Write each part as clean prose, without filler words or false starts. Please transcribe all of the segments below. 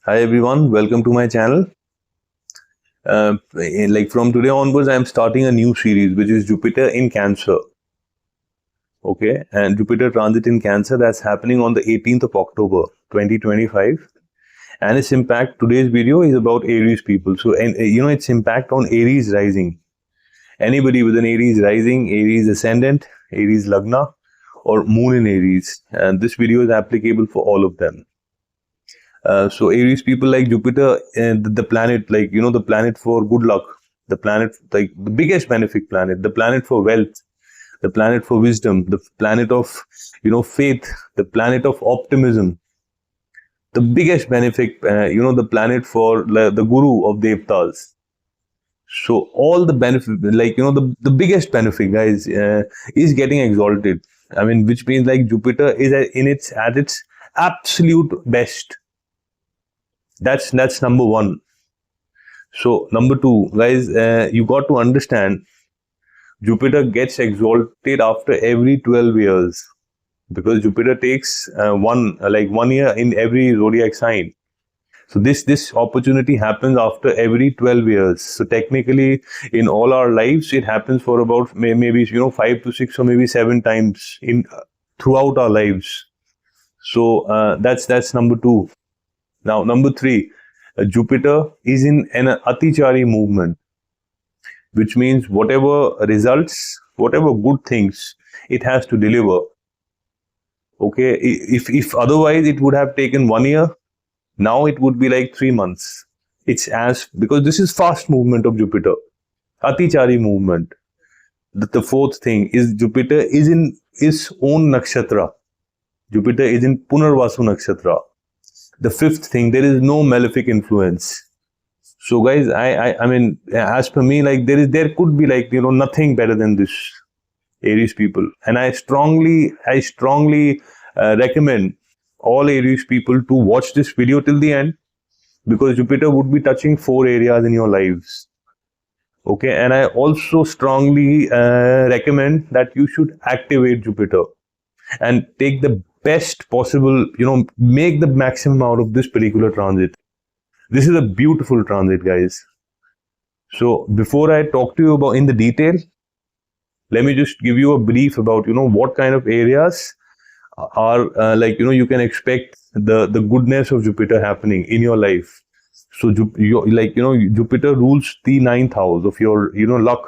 Hi everyone, welcome to my channel. Like from today onwards, I am starting a new series which is Jupiter in Cancer. Okay, and Jupiter transit in Cancer that's happening on the 18th of October 2025. And its impact, today's video is about Aries people. So, and its impact on Aries rising. Anybody with an Aries rising, Aries ascendant, Aries Lagna, or Moon in Aries. And this video is applicable for all of them. So Aries people like Jupiter and the planet, like, the planet for good luck, the planet, like the biggest benefic planet, the planet for wealth, the planet for wisdom, the planet of, faith, the planet of optimism, the biggest benefic, the planet for the guru of Devtas. So all the benefit, like, the biggest benefit, guys, is getting exalted. I mean, which means like Jupiter is at its absolute best. That's number one. So number two, guys, you got to understand Jupiter gets exalted after every 12 years because Jupiter takes 1 year in every zodiac sign. So this opportunity happens after every 12 years. So technically in all our lives, it happens for about maybe 5 to 6 or maybe 7 times in throughout our lives. So that's number two. Now, number three, Jupiter is in an Atichari movement, which means whatever results, whatever good things it has to deliver. Okay, if otherwise it would have taken 1 year, now it would be like 3 months. Because this is fast movement of Jupiter, Atichari movement. The fourth thing is Jupiter is in its own nakshatra. Jupiter is in Punarvasu nakshatra. The fifth thing, there is no malefic influence. So guys, I mean, as per me, like there could be like, nothing better than this, Aries people. And I strongly recommend all Aries people to watch this video till the end, because Jupiter would be touching 4 areas in your lives. Okay, and I also strongly recommend that you should activate Jupiter and take the best possible, make the maximum out of this particular transit. This is a beautiful transit, guys. So before I talk to you about in the detail, let me just give you a brief about, what kind of areas are you can expect the goodness of Jupiter happening in your life. So Jupiter rules the 9th house of your, luck.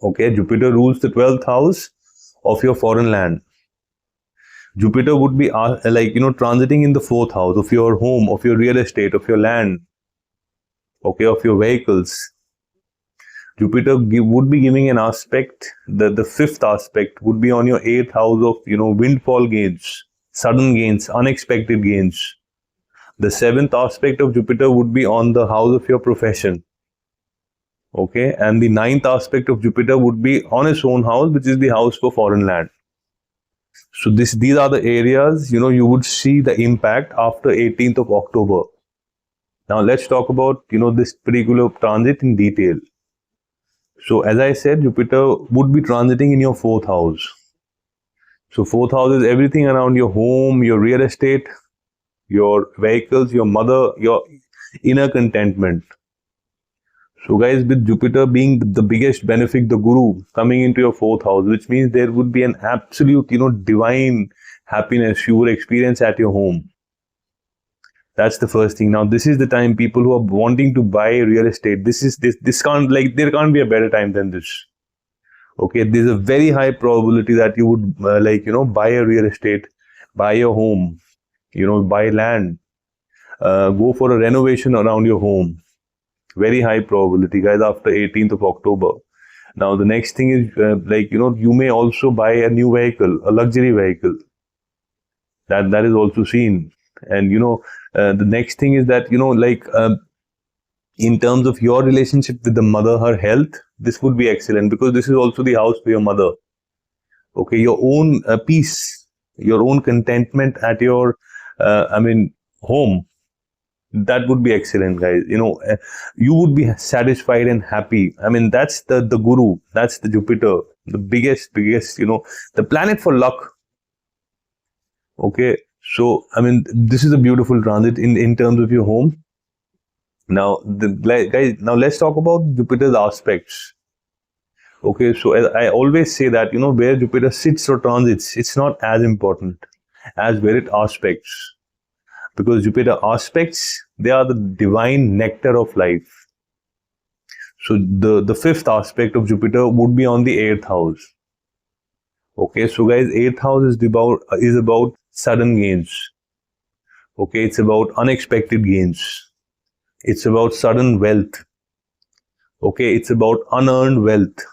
Okay, Jupiter rules the 12th house of your foreign land. Jupiter would be transiting in the 4th house of your home, of your real estate, of your land, okay, of your vehicles. Jupiter would be giving an aspect, the 5th aspect would be on your 8th house of, windfall gains, sudden gains, unexpected gains. The 7th aspect of Jupiter would be on the house of your profession. Okay, and the 9th aspect of Jupiter would be on its own house, which is the house for foreign land. So these are the areas, you would see the impact after 18th of October. Now let's talk about, this particular transit in detail. So as I said, Jupiter would be transiting in your 4th house. So 4th house is everything around your home, your real estate, your vehicles, your mother, your inner contentment. So guys, with Jupiter being the biggest benefic, the guru coming into your 4th house, which means there would be an absolute, divine happiness you would experience at your home. That's the first thing. Now, this is the time people who are wanting to buy real estate. This can't, there can't be a better time than this. Okay, there's a very high probability that you would buy a real estate, buy your home, buy land, go for a renovation around your home. Very high probability, guys, after 18th of October. Now, the next thing is, you may also buy a new vehicle, a luxury vehicle. That is also seen. And, the next thing is that, in terms of your relationship with the mother, her health, this would be excellent because this is also the house for your mother. Okay, your own peace, your own contentment at your, home. That would be excellent, guys. You would be satisfied and happy. I mean, that's the guru. That's the Jupiter, the biggest, the planet for luck. Okay. So, I mean, this is a beautiful transit in terms of your home. Now, guys, now let's talk about Jupiter's aspects. Okay, so as I always say that, where Jupiter sits or transits, it's not as important as where it aspects. Because Jupiter aspects, they are the divine nectar of life. So the fifth aspect of Jupiter would be on the eighth house. Okay, so guys, eighth house is about sudden gains. Okay, it's about unexpected gains. It's about sudden wealth. Okay, it's about unearned wealth.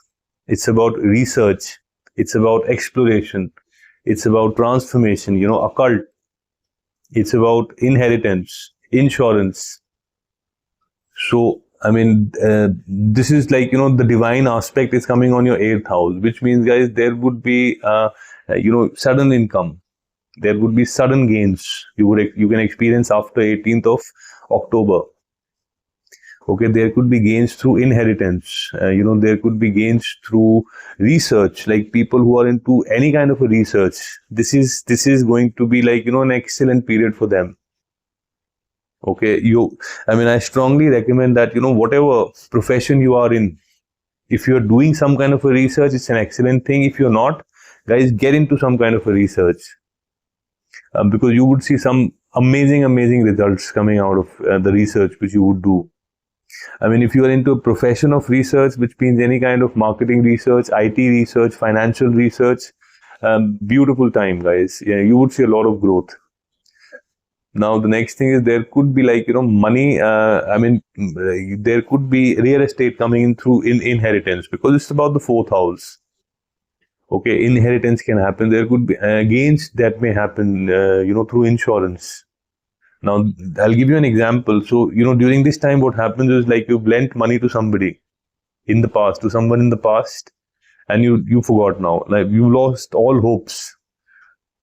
It's about research. It's about exploration. It's about transformation, occult. It's about inheritance, insurance. So, I mean, this is like, the divine aspect is coming on your eighth house, which means, guys, there would be, sudden income. There would be sudden gains you can experience after 18th of October. Okay, there could be gains through inheritance. There could be gains through research, like people who are into any kind of a research. This is going to be like, an excellent period for them. Okay, I strongly recommend that, whatever profession you are in, if you're doing some kind of a research, it's an excellent thing. If you're not, guys, get into some kind of a research. Because you would see some amazing results coming out of the research which you would do. I mean, if you are into a profession of research, which means any kind of marketing research, IT research, financial research, beautiful time, guys. Yeah, you would see a lot of growth. Now, the next thing is there could be like, money. There could be real estate coming in through inheritance, because it's about the fourth house. Okay, inheritance can happen. There could be gains that may happen, through insurance. Now, I'll give you an example. So, during this time, what happens is like you've lent money to somebody in the past, to someone in the past, and you forgot now. Like you lost all hopes.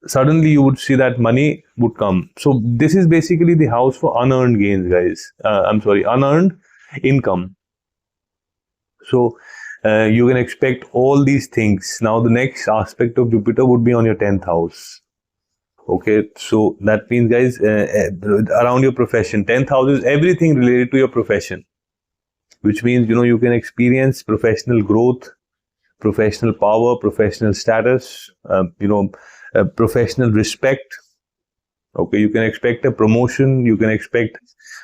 Suddenly, you would see that money would come. So, this is basically the house for unearned gains, guys. Unearned income. So, you can expect all these things. Now, the next aspect of Jupiter would be on your 10th house. Okay, so that means, guys, around your profession, 10th house is everything related to your profession, which means, you can experience professional growth, professional power, professional status, professional respect. Okay, you can expect a promotion, you can expect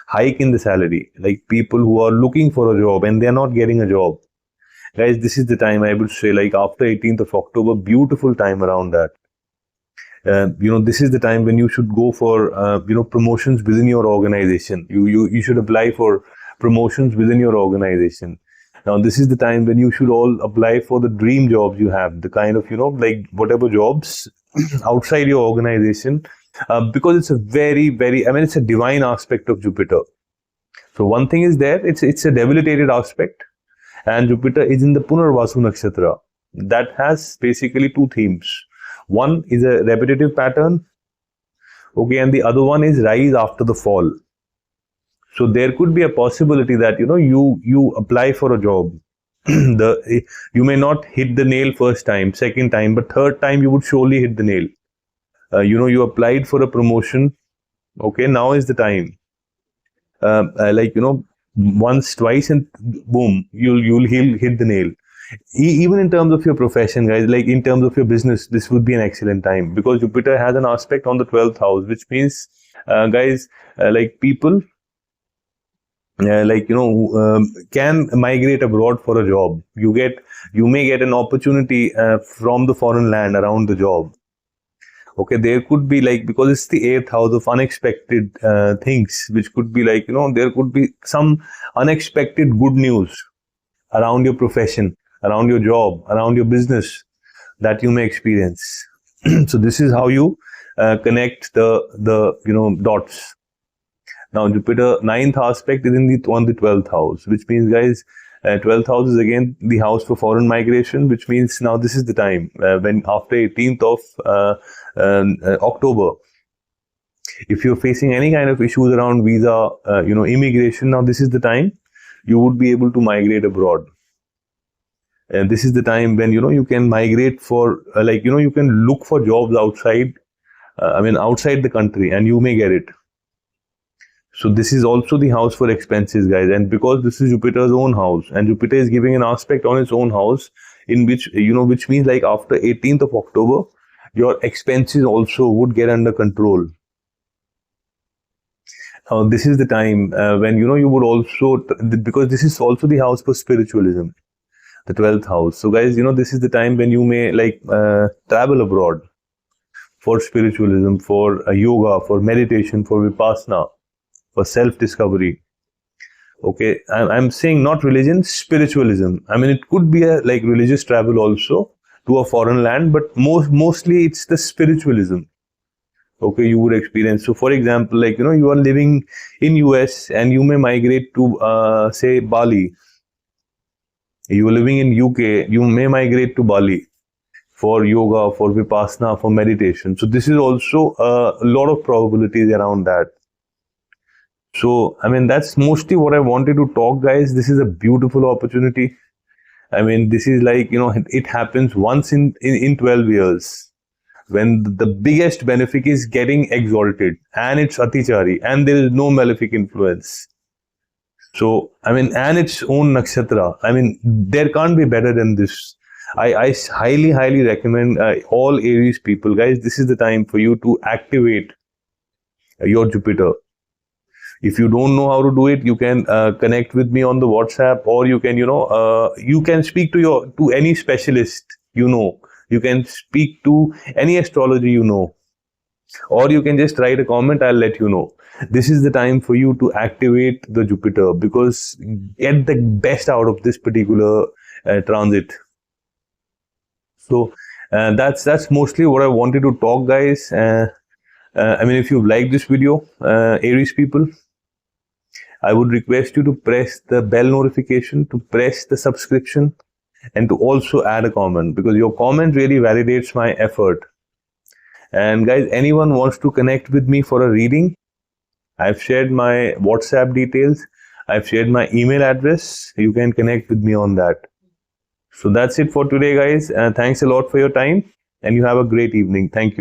hike in the salary, like people who are looking for a job and they're not getting a job. Guys, this is the time I would say, like after 18th of October, beautiful time around that. This is the time when you should go for, promotions within your organization. You should apply for promotions within your organization. Now, this is the time when you should all apply for the dream jobs you have, the kind of, like whatever jobs outside your organization, because it's a very, it's a divine aspect of Jupiter. So one thing is there, it's a debilitated aspect, and Jupiter is in the Punarvasu Nakshatra. That has basically two themes. One is a repetitive pattern, okay, and the other one is rise after the fall. So there could be a possibility that, you apply for a job. You may not hit the nail first time, second time, but third time you would surely hit the nail. You applied for a promotion. Okay, now is the time. Once, twice, and boom, you'll hit the nail. Even in terms of your profession, guys, like in terms of your business, this would be an excellent time, because Jupiter has an aspect on the 12th house, which means, guys, like people, can migrate abroad for a job. You may get an opportunity from the foreign land around the job. Okay, there could be like, because it's the 8th house of unexpected things, which could be like, there could be some unexpected good news around your profession, around your job, around your business that you may experience. So this is how you connect the dots. Now, Jupiter 9th aspect is on the 12th house, which means, guys, 12th house is again the house for foreign migration, which means now this is the time when after 18th of October, if you're facing any kind of issues around visa, immigration, now this is the time you would be able to migrate abroad. And this is the time when, you can migrate for, you can look for jobs outside outside the country, and you may get it. So this is also the house for expenses, guys. And because this is Jupiter's own house, and Jupiter is giving an aspect on its own house, in which, which means like after 18th of October, your expenses also would get under control. This is the time when, you would also, because this is also the house for spiritualism, the 12th house. So guys, this is the time when you may travel abroad for spiritualism, for yoga, for meditation, for vipassana, for self-discovery. Okay, I'm saying not religion, spiritualism. It could be a religious travel also to a foreign land, but mostly it's the spiritualism. Okay, you would experience. So for example, you are living in US and you may migrate to say Bali. You are living in UK, you may migrate to Bali for yoga, for vipassana, for meditation. So this is also a lot of probabilities around that. So, that's mostly what I wanted to talk, guys. This is a beautiful opportunity. This is it happens once in 12 years, when the biggest benefic is getting exalted, and it's Atichari, and there is no malefic influence. So, and its own nakshatra. There can't be better than this. I highly, highly recommend all Aries people, guys, this is the time for you to activate your Jupiter. If you don't know how to do it, you can connect with me on the WhatsApp, or you can, you can speak to any specialist, you can speak to any astrology, or you can just write a comment. I'll let you know. This is the time for you to activate the Jupiter, because get the best out of this particular transit. So that's mostly what I wanted to talk, guys. If you like this video, Aries people, I would request you to press the bell notification, to press the subscription, and to also add a comment, because your comment really validates my effort. And guys, anyone wants to connect with me for a reading, I've shared my WhatsApp details, I've shared my email address. You can connect with me on that. So that's it for today, guys. Thanks a lot for your time, and you have a great evening. Thank you.